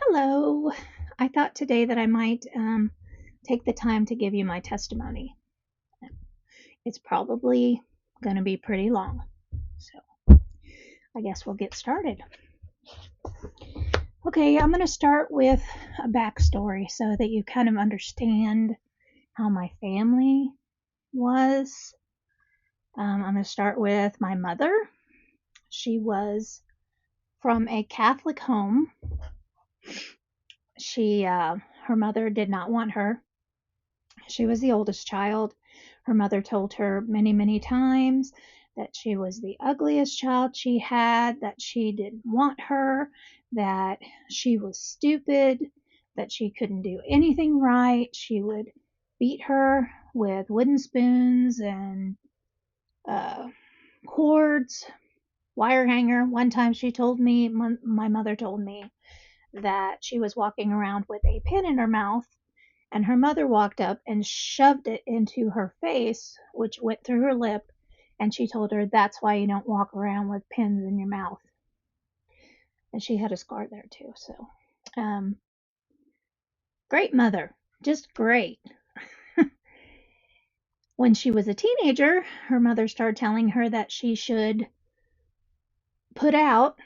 Hello. I thought today that I might take the time to give you my testimony. It's probably going to be pretty long, so I guess we'll get started. Okay, I'm going to start with a backstory so that you kind of understand how my family was. I'm going to start with my mother. She was from a Catholic home. Her mother did not want her. She was the oldest child. Her mother told her many, many times that she was the ugliest child she had, that she didn't want her, that she was stupid, that she couldn't do anything right. She would beat her with wooden spoons and uh, cords, wire hanger. One time she told me, my mother told me, that she was walking around with a pin in her mouth and her mother walked up and shoved it into her face, which went through her lip, and she told her that's why you don't walk around with pins in your mouth. And she had a scar there too. So, um, great mother, just great. When she was a teenager, her mother started telling her that she should put out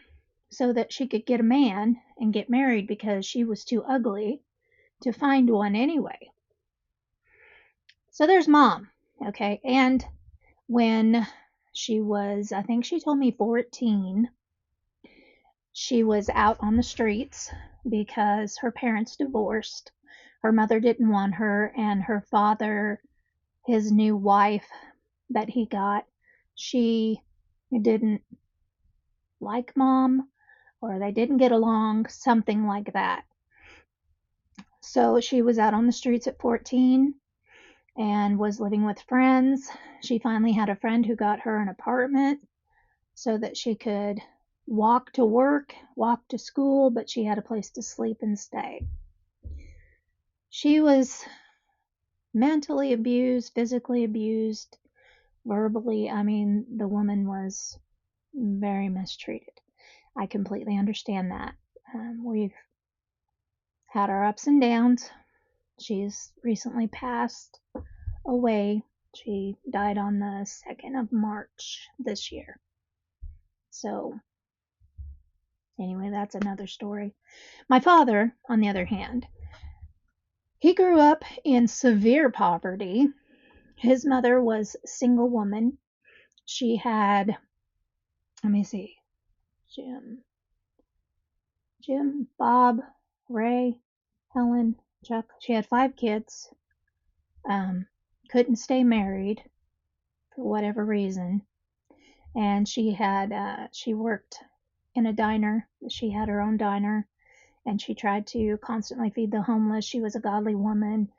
so that she could get a man and get married because she was too ugly to find one anyway. So there's mom, okay? And when she was, I think she told me 14, she was out on the streets because her parents divorced. Her mother didn't want her, and her father, his new wife that he got, she didn't like mom or they didn't get along, something like that. So she was out on the streets at 14 and was living with friends. She finally had a friend who got her an apartment so that she could walk to work, walk to school, but she had a place to sleep and stay. She was mentally abused, physically abused, verbally. I mean, the woman was very mistreated. I completely understand that. We've had our ups and downs. She's recently passed away. She died on the 2nd of March this year. So, anyway, that's another story. My father, on the other hand, he grew up in severe poverty. His mother was a single woman. She had, let me see, Jim, Bob, Ray, Helen, Chuck. She had 5 kids. Um, couldn't stay married for whatever reason. And she worked in a diner. She had her own diner and she tried to constantly feed the homeless. She was a godly woman.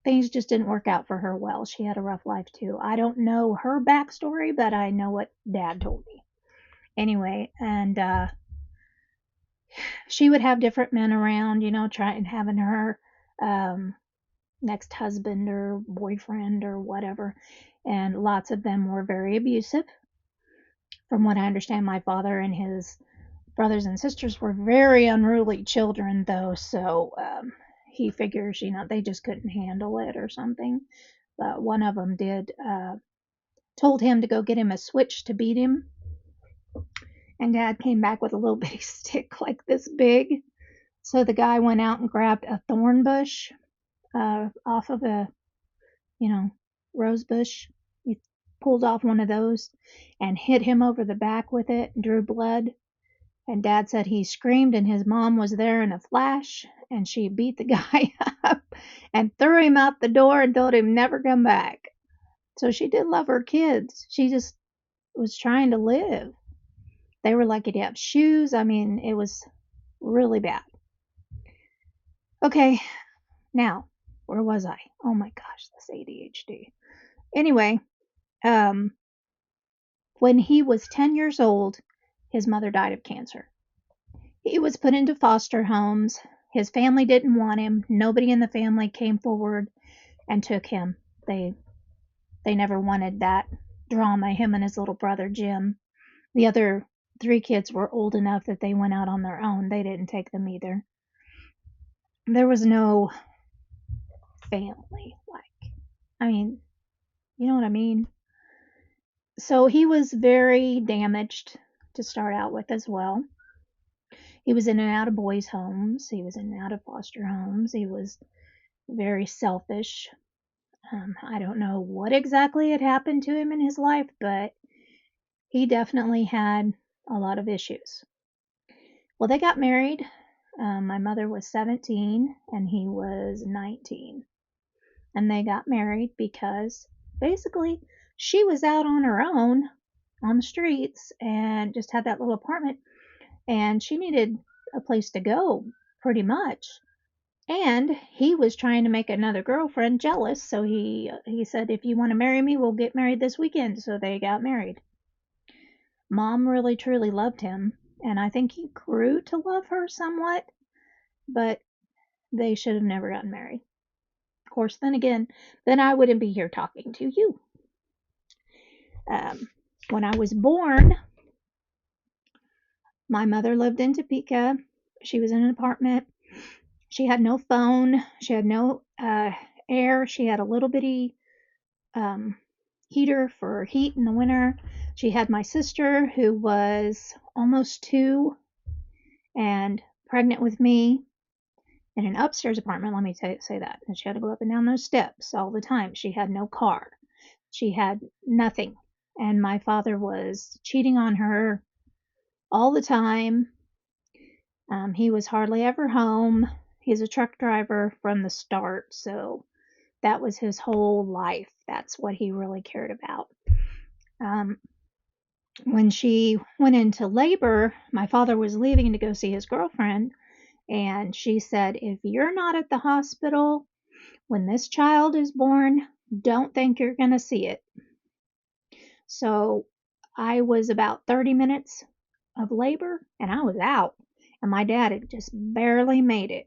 Things just didn't work out for her well. She had a rough life too. I don't know her backstory, but I know what Dad told me. Anyway, and she would have different men around, trying having her next husband or boyfriend or whatever, and lots of them were very abusive. From what I understand, my father and his brothers and sisters were very unruly children, though, so he figures, they just couldn't handle it or something. But one of them told him to go get him a switch to beat him. And Dad came back with a little bitty stick like this big. So the guy went out and grabbed a thorn bush off of a, rose bush. He pulled off one of those and hit him over the back with it, drew blood. And Dad said he screamed and his mom was there in a flash and she beat the guy up and threw him out the door and told him never come back. So she did love her kids. She just was trying to live. They were lucky to have shoes. I mean, it was really bad. Okay, now, where was I? Oh my gosh, this ADHD. Anyway, when he was 10 years old, his mother died of cancer. He was put into foster homes. His family didn't want him. Nobody in the family came forward and took him. They never wanted that drama, him and his little brother Jim. The other 3 kids were old enough that they went out on their own. They didn't take them either. There was no family. I mean, you know what I mean? So he was very damaged to start out with as well. He was in and out of boys' homes. He was in and out of foster homes. He was very selfish. I don't know what exactly had happened to him in his life, but he definitely had a lot of issues. Well, they got married. My mother was 17 and he was 19. And they got married because basically she was out on her own on the streets and just had that little apartment, and she needed a place to go pretty much. And he was trying to make another girlfriend jealous, so he said, if you want to marry me, we'll get married this weekend. So they got married. Mom really truly loved him, and I think he grew to love her somewhat, but they should have never gotten married. Of course, then again, then I wouldn't be here talking to you. When I was born, my mother lived in Topeka. She was in an apartment. She had no phone. She had no air. She had a little bitty heater for heat in the winter. She had my sister, who was almost 2 and pregnant with me, in an upstairs apartment. Let me say that. And she had to go up and down those steps all the time. She had no car. She had nothing. And my father was cheating on her all the time. He was hardly ever home. He's a truck driver from the start, so that was his whole life. That's what he really cared about. When she went into labor, my father was leaving to go see his girlfriend, and she said, if you're not at the hospital when this child is born, don't think you're going to see it. So I was about 30 minutes of labor and I was out, and my dad had just barely made it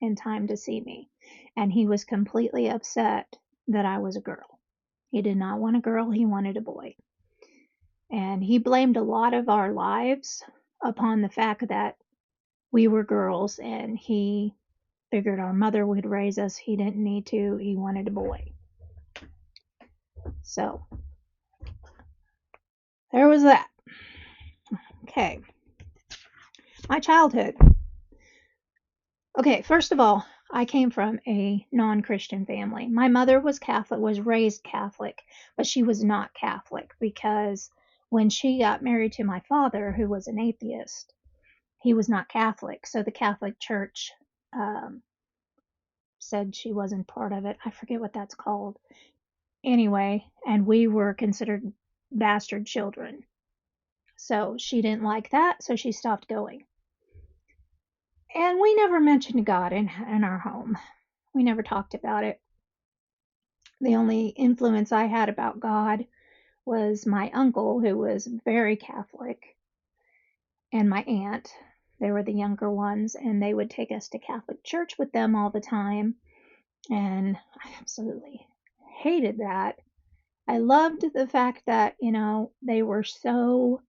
in time to see me, and he was completely upset that I was a girl. He did not want a girl, he wanted a boy. And he blamed a lot of our lives upon the fact that we were girls, and he figured our mother would raise us. He didn't need to, he wanted a boy. So there was that. Okay. My childhood. Okay, first of all, I came from a non-Christian family. My mother was Catholic, was raised Catholic, but she was not Catholic because when she got married to my father, who was an atheist, he was not Catholic. So the Catholic Church said she wasn't part of it. I forget what that's called. Anyway, and we were considered bastard children. So she didn't like that, so she stopped going. And we never mentioned God in our home. We never talked about it. The only influence I had about God was my uncle, who was very Catholic, and my aunt. They were the younger ones, and they would take us to Catholic church with them all the time. And I absolutely hated that. I loved the fact that, they were so,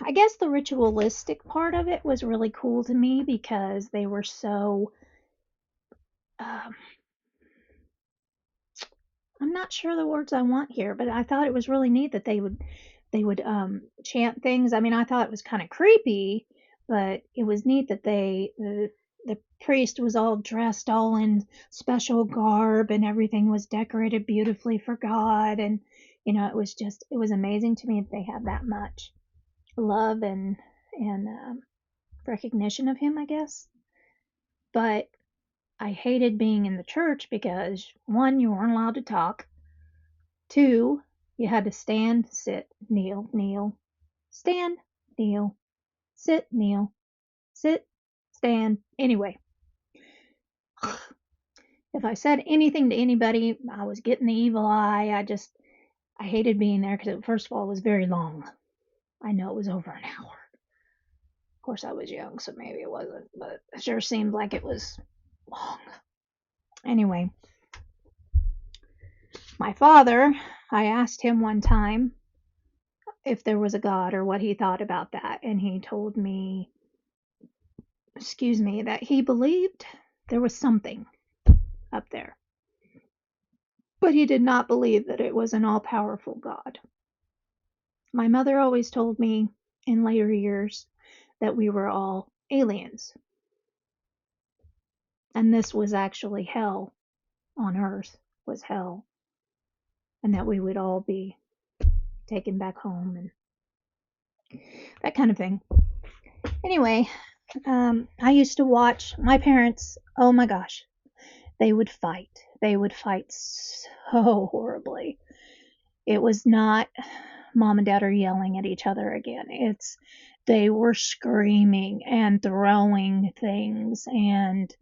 I guess the ritualistic part of it was really cool to me because they were so, um, I'm not sure the words I want here, but I thought it was really neat that they would chant things. I mean, I thought it was kind of creepy, but it was neat that the priest was all dressed all in special garb, and everything was decorated beautifully for God. And it was amazing to me that they had that much love and recognition of him, I guess. But I hated being in the church because, one, you weren't allowed to talk. Two, you had to stand, sit, kneel, kneel, stand, kneel, sit, kneel, sit, stand. Anyway, if I said anything to anybody, I was getting the evil eye. I hated being there because, first of all, it was very long. I know it was over an hour. Of course, I was young, so maybe it wasn't, but it sure seemed like it was long. Anyway, my father, I asked him one time, if there was a God or what he thought about that. And he told me, that he believed there was something up there, but he did not believe that it was an all powerful God. My mother always told me in later years that we were all aliens, and this was actually hell on earth, was hell, and that we would all be taken back home and that kind of thing. Anyway, I used to watch my parents. Oh my gosh, they would fight. They would fight so horribly. It was not mom and dad are yelling at each other again. It's they were screaming and throwing things and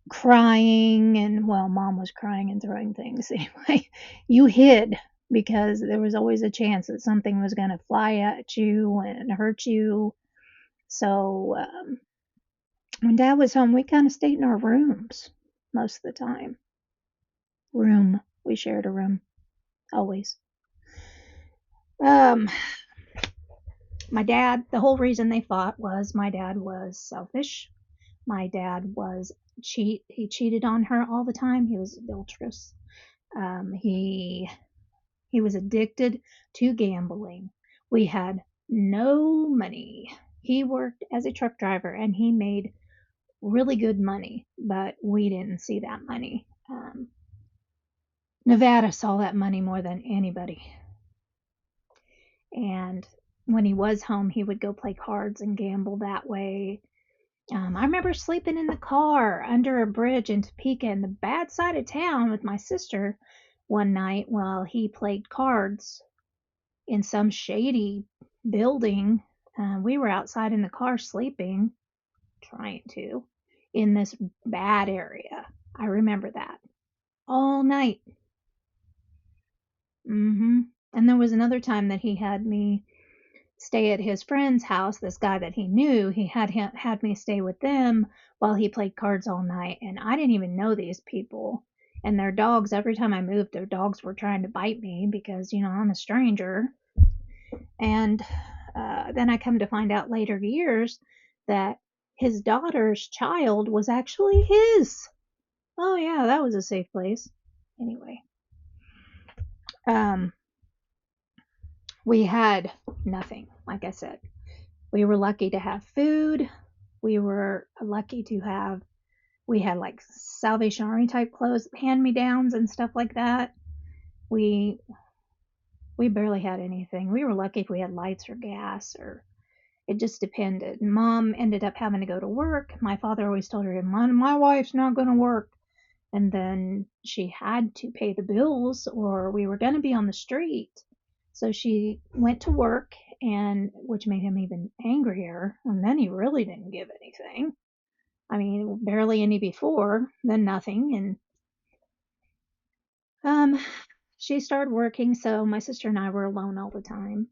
crying, and well, mom was crying and throwing things. Anyway, you hid because there was always a chance that something was going to fly at you and hurt you. So when dad was home, we kind of stayed in our rooms most of the time. We shared a room always. My dad, the whole reason they fought was my dad was selfish. My dad was he cheated on her all the time. He was adulterous. He was addicted to gambling. We had no money. He worked as a truck driver and he made really good money, but we didn't see that money. Nevada saw that money more than anybody. And when he was home, he would go play cards and gamble that way. I remember sleeping in the car under a bridge in Topeka in the bad side of town with my sister one night while he played cards in some shady building. We were outside in the car sleeping, trying to, in this bad area. I remember that all night. And there was another time that he had me stay at his friend's house. This guy that he knew, he had me stay with them while he played cards all night, and I didn't even know these people. And their dogs, every time I moved, their dogs were trying to bite me because I'm a stranger. And then I come to find out later years that his daughter's child was actually his. Oh yeah, that was a safe place. Anyway, we had nothing, like I said. We were lucky to have food. We were lucky to have, we had like Salvation Army type clothes, hand-me-downs and stuff like that. We barely had anything. We were lucky if we had lights or gas, or it just depended. Mom ended up having to go to work. My father always told her, my wife's not going to work. And then she had to pay the bills or we were going to be on the street. So she went to work, and which made him even angrier. And then he really didn't give anything. I mean, barely any before, then nothing. And she started working, so my sister and I were alone all the time.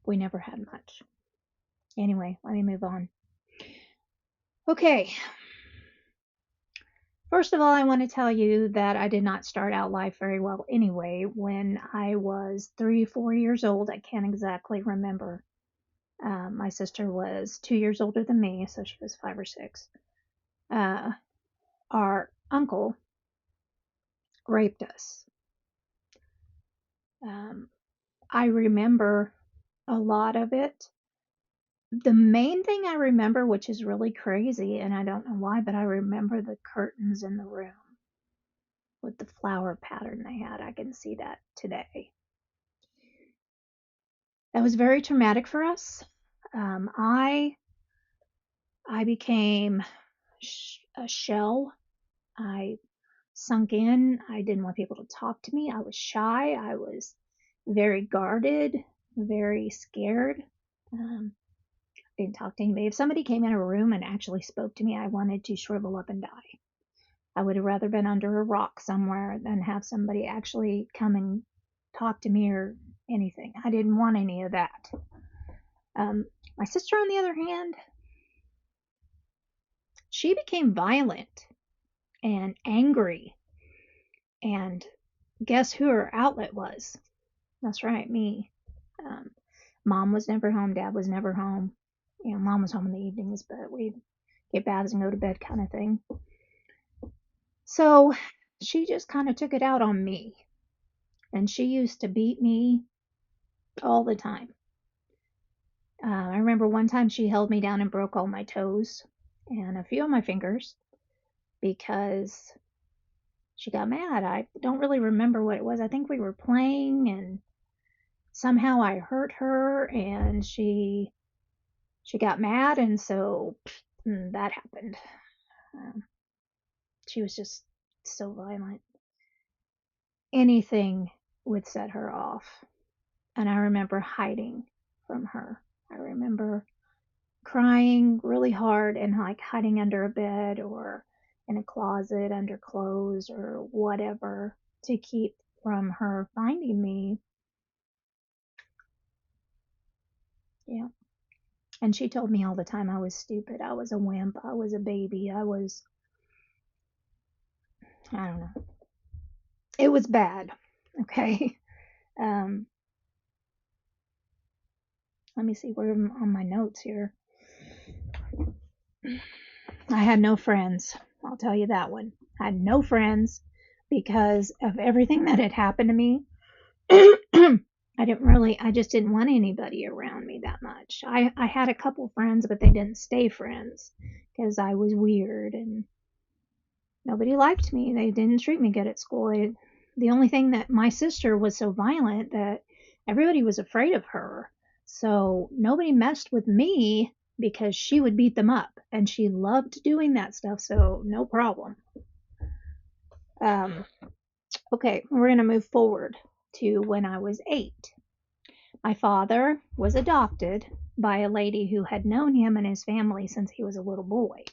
We never had much. Anyway, let me move on. Okay. First of all, I want to tell you that I did not start out life very well anyway. When I was 3-4 years old, I can't exactly remember. My sister was 2 years older than me, so she was 5 or 6. Our uncle raped us. I remember a lot of it. The main thing I remember, which is really crazy, and I don't know why, but I remember the curtains in the room with the flower pattern they had. I can see that today. That was very traumatic for us. I became a shell. I sunk in. I didn't want people to talk to me. I was shy. I was very guarded, very scared. Didn't talk to anybody. If somebody came in a room and actually spoke to me, I wanted to shrivel up and die. I would have rather been under a rock somewhere than have somebody actually come and talk to me or anything. I didn't want any of that. My sister, on the other hand, she became violent and angry. And guess who her outlet was? That's right, me. Um, Mom was never home. Dad was never home. Mom was home in the evenings, but we'd get baths and go to bed kind of thing. So she just kind of took it out on me. And she used to beat me all the time. I remember one time she held me down and broke all my toes and a few of my fingers because she got mad. I don't really remember what it was. I think we were playing and somehow I hurt her and she got mad, and so that happened. Um, she was just so violent. Anything would set her off. And I remember hiding from her. I remember crying really hard and like hiding under a bed or in a closet under clothes or whatever to keep from her finding me. Yeah. And she told me all the time I was stupid. I was a wimp. I was a baby. I don't know. It was bad. Okay. Um, Let me see where I'm on my notes here. I had no friends. I'll tell you that one. I had no friends because of everything that had happened to me. I just didn't want anybody around me that much. I had a couple friends, but they didn't stay friends because I was weird and nobody liked me. They didn't treat me good at school. The only thing that my sister was so violent that everybody was afraid of her. So nobody messed with me because she would beat them up and she loved doing that stuff. So no problem. Um, okay, we're going to move forward to when I was 8. My father was adopted by a lady who had known him and his family since he was a little boy.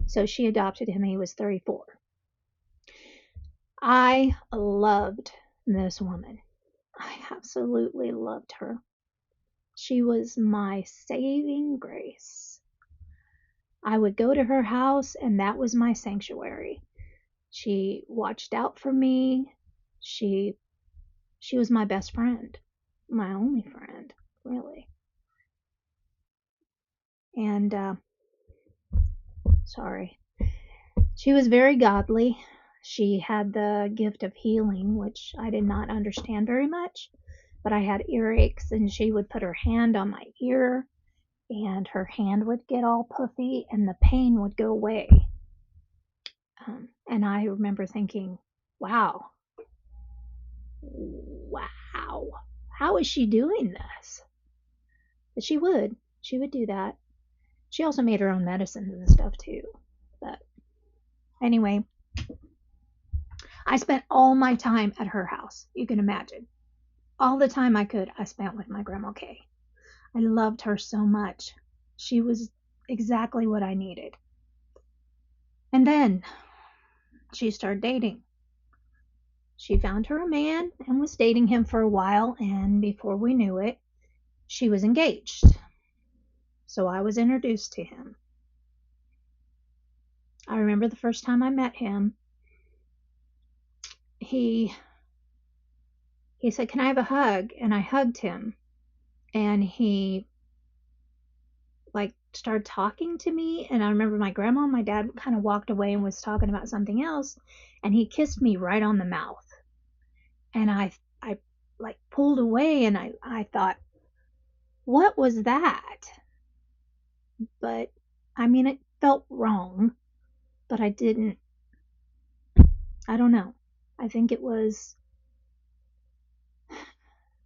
So she adopted him when he was 34. I loved this woman. I absolutely loved her. She was my saving grace. I would go to her house, and that was my sanctuary. She watched out for me. She was my best friend, my only friend, really. And sorry. She was very godly. She had the gift of healing, which I did not understand very much. But I had earaches, and she would put her hand on my ear, and her hand would get all puffy, and the pain would go away. And I remember thinking, wow, wow, how is she doing this? But she would do that. She also made her own medicines and stuff too. But anyway, I spent all my time at her house. You can imagine. All the time I could, I spent with my Grandma Kay. I loved her so much. She was exactly what I needed. And then she started dating. She found her a man and was dating him for a while, and before we knew it, she was engaged. So I was introduced to him. I remember the first time I met him, he said, "Can I have a hug?" And I hugged him, and he like started talking to me, and I remember my grandma and my dad kind of walked away and was talking about something else, and he kissed me right on the mouth. And I like pulled away, and I thought, what was that? But I mean, it felt wrong, but I don't know. I think it was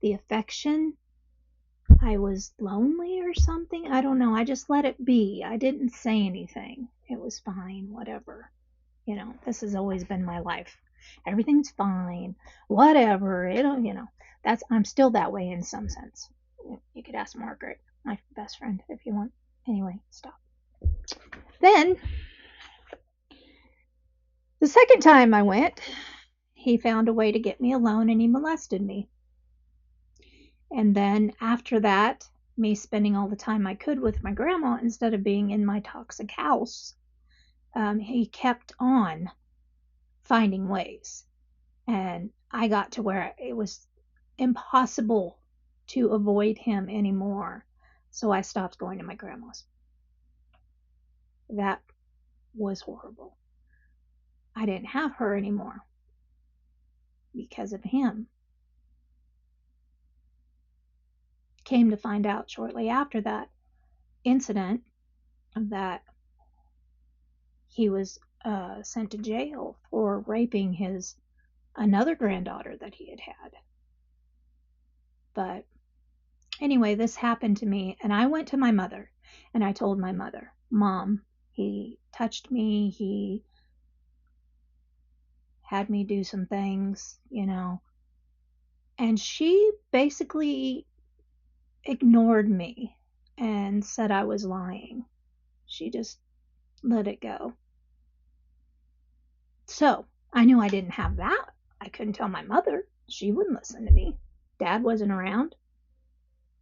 the affection. I was lonely or something. I don't know. I just let it be. I didn't say anything. It was fine, whatever. This has always been my life. Everything's fine, whatever. I'm still that way in some sense. You could ask Margaret, my best friend, if you want. Anyway, stop. Then, the second time I went, he found a way to get me alone and he molested me. And then after that, me spending all the time I could with my grandma instead of being in my toxic house, he kept on finding ways. And I got to where impossible to avoid him anymore. So I stopped going to my grandma's. That was horrible. I didn't have her anymore because of him. Came to find out shortly after that incident that he was sent to jail for raping another granddaughter that he had. But anyway, this happened to me, and I went to my mother, and I told my mother, Mom, he touched me, he had me do some things, and she basically ignored me and said I was lying. She just let it go. So I knew I didn't have that. I couldn't tell my mother. She wouldn't listen to me. Dad wasn't around.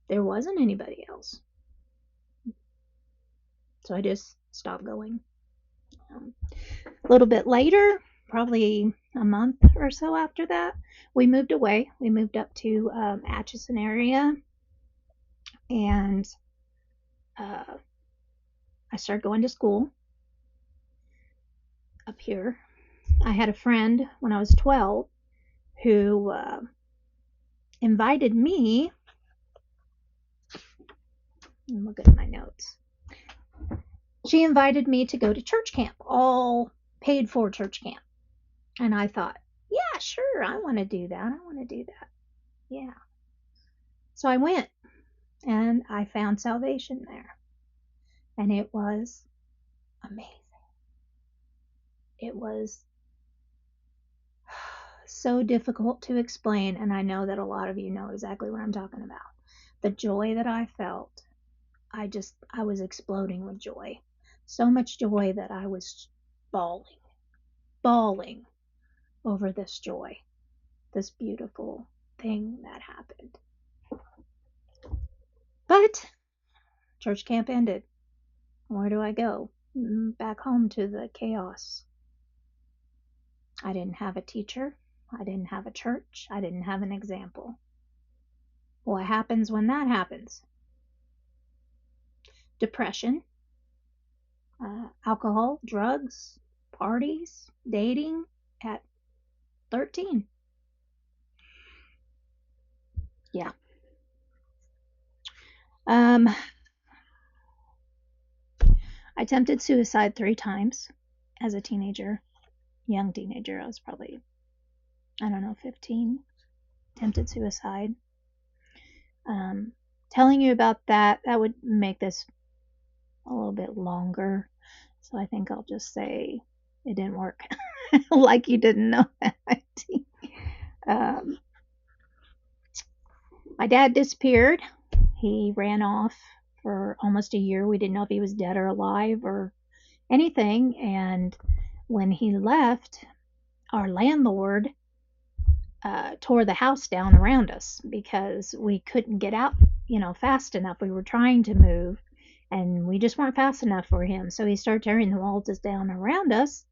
There wasn't anybody else. So I just stopped going. A little bit later, probably a month or so after that, we moved away. We moved up to Atchison area, and I started going to school up here. I had a friend when I was 12 who invited me. Look at my notes. She invited me to go to church camp, all paid for church camp. And I thought, yeah, sure, I want to do that. Yeah. So I went, and I found salvation there. And it was amazing. It was so difficult to explain, and I know that a lot of you know exactly what I'm talking about. The joy that I felt, I was exploding with joy. So much joy that I was bawling over this joy, this beautiful thing that happened. But church camp ended. Where do I go? Back home to the chaos. I didn't have a teacher. I didn't have a church. I didn't have an example. What happens when that happens? Depression, alcohol, drugs, parties, dating at 13. Yeah. I attempted suicide 3 times as a teenager, young teenager. I was probably, 15. Attempted suicide. Telling you about that would make this a little bit longer. So I think I'll just say it didn't work. Like you didn't know that. My dad disappeared. He ran off for almost a year. We didn't know if he was dead or alive or anything. And when he left, our landlord tore the house down around us because we couldn't get out, fast enough. We were trying to move, and we just weren't fast enough for him. So he started tearing the walls down around us,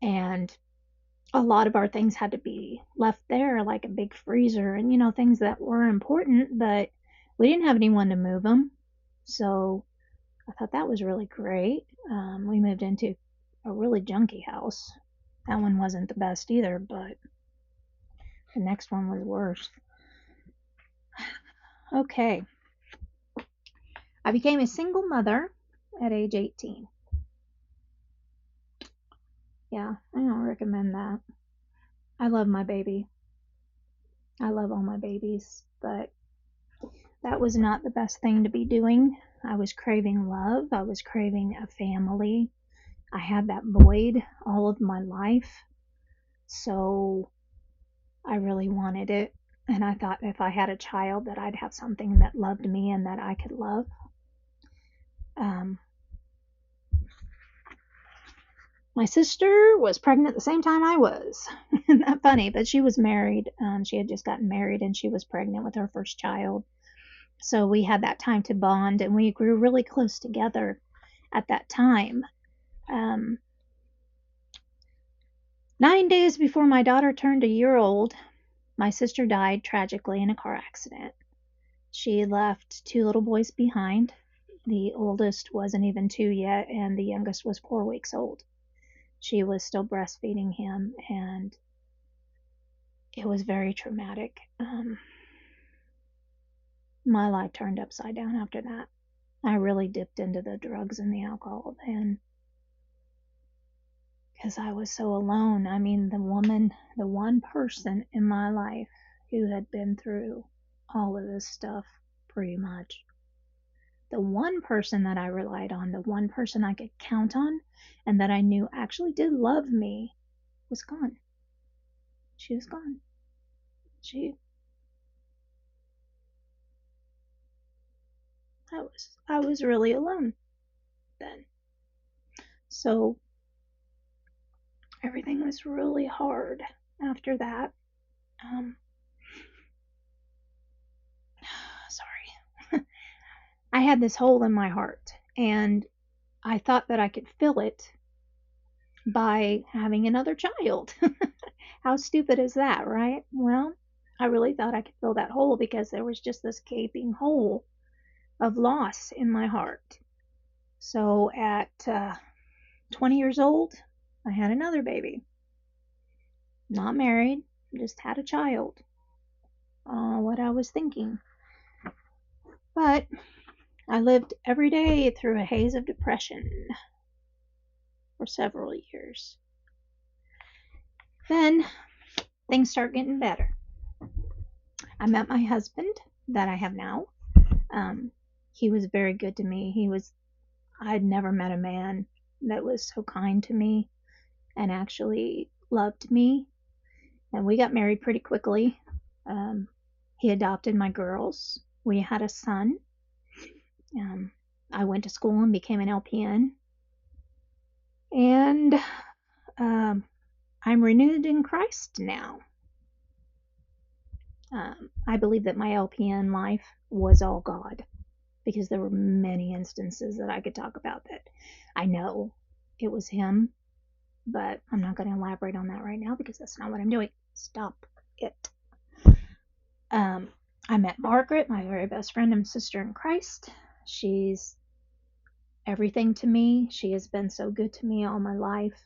and a lot of our things had to be left there, like a big freezer and, things that were important, but we didn't have anyone to move them. So I thought that was really great. We moved into a really junky house. That one wasn't the best either, but the next one was worse. Okay. I became a single mother at age 18. Yeah, I don't recommend that. I love my baby. I love all my babies, but that was not the best thing to be doing. I was craving love. I was craving a family. I had that void all of my life. So I really wanted it. And I thought if I had a child that I'd have something that loved me and that I could love. My sister was pregnant the same time I was. Isn't that funny? But she was married. She had just gotten married, and she was pregnant with her first child. So we had that time to bond, and we grew really close together at that time. 9 days before my daughter turned a year old, My sister died tragically in a car accident. She left 2 little boys behind. The oldest wasn't even 2 yet, and the youngest was 4 weeks old. She was still breastfeeding him, and it was very traumatic. My life turned upside down after that. I really dipped into the drugs and the alcohol then, because I was so alone. I mean, the one person in my life who had been through all of this stuff, pretty much. The one person that I relied on, the one person I could count on, and that I knew actually did love me, was gone. She was gone. I was really alone then. So everything was really hard after that. Sorry. I had this hole in my heart, and I thought that I could fill it by having another child. How stupid is that, right? Well, I really thought I could fill that hole because there was just this gaping hole of loss in my heart. So at 20 years old, I had another baby. Not married, just had a child. What I was thinking. But I lived every day through a haze of depression for several years. Then things start getting better. I met my husband that I have now. He was very good to me. I'd never met a man that was so kind to me and actually loved me. And we got married pretty quickly. He adopted my girls. We had a son. I went to school and became an LPN. And I'm renewed in Christ now. I believe that my LPN life was all God, because there were many instances that I could talk about that I know it was Him, but I'm not going to elaborate on that right now because that's not what I'm doing. Stop it. I met Margaret, my very best friend and sister in Christ. She's everything to me. She has been so good to me all my life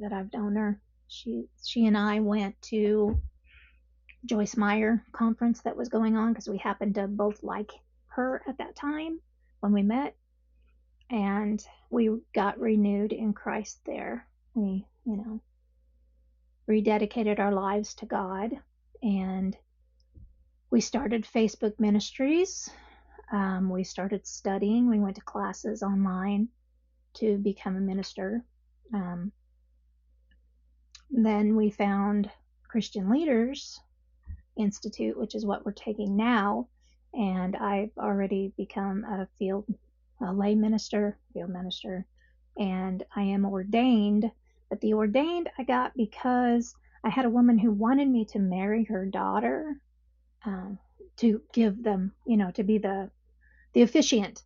that I've known her. She and I went to Joyce Meyer conference that was going on because we happened to both like her at that time when we met, and we got renewed in Christ there. We, rededicated our lives to God, and we started Facebook ministries. We started studying. We went to classes online to become a minister. Then we found Christian Leaders Institute, which is what we're taking now, and I've already become a field minister, and I am ordained. But the ordained I got because I had a woman who wanted me to marry her daughter, to give them, to be the officiant,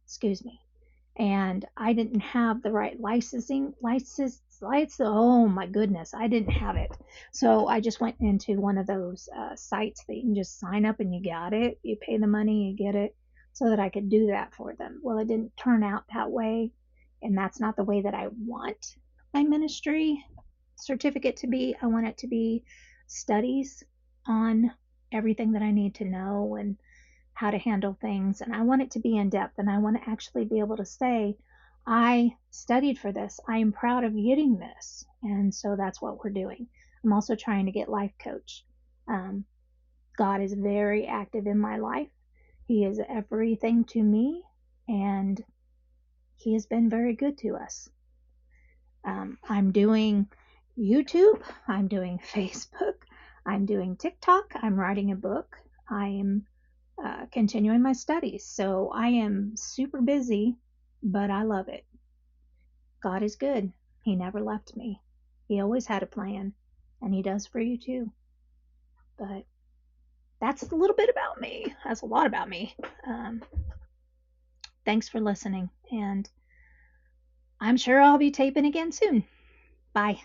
and I didn't have the right license. Oh my goodness, I didn't have it. So I just went into one of those sites that you can just sign up and you got it. You pay the money, you get it, so that I could do that for them. Well, it didn't turn out that way, and that's not the way that I want my ministry certificate to be. I want it to be studies on everything that I need to know and how to handle things, and I want it to be in depth, and I want to actually be able to say, I studied for this. I am proud of getting this. And so that's what we're doing. I'm also trying to get life coach. God is very active in my life. He is everything to me, and He has been very good to us. I'm doing YouTube. I'm doing Facebook. I'm doing TikTok. I'm writing a book. I am continuing my studies. So I am super busy, but I love it. God is good. He never left me. He always had a plan, and He does for you too. But that's a little bit about me. That's a lot about me. Thanks for listening, and I'm sure I'll be taping again soon. Bye.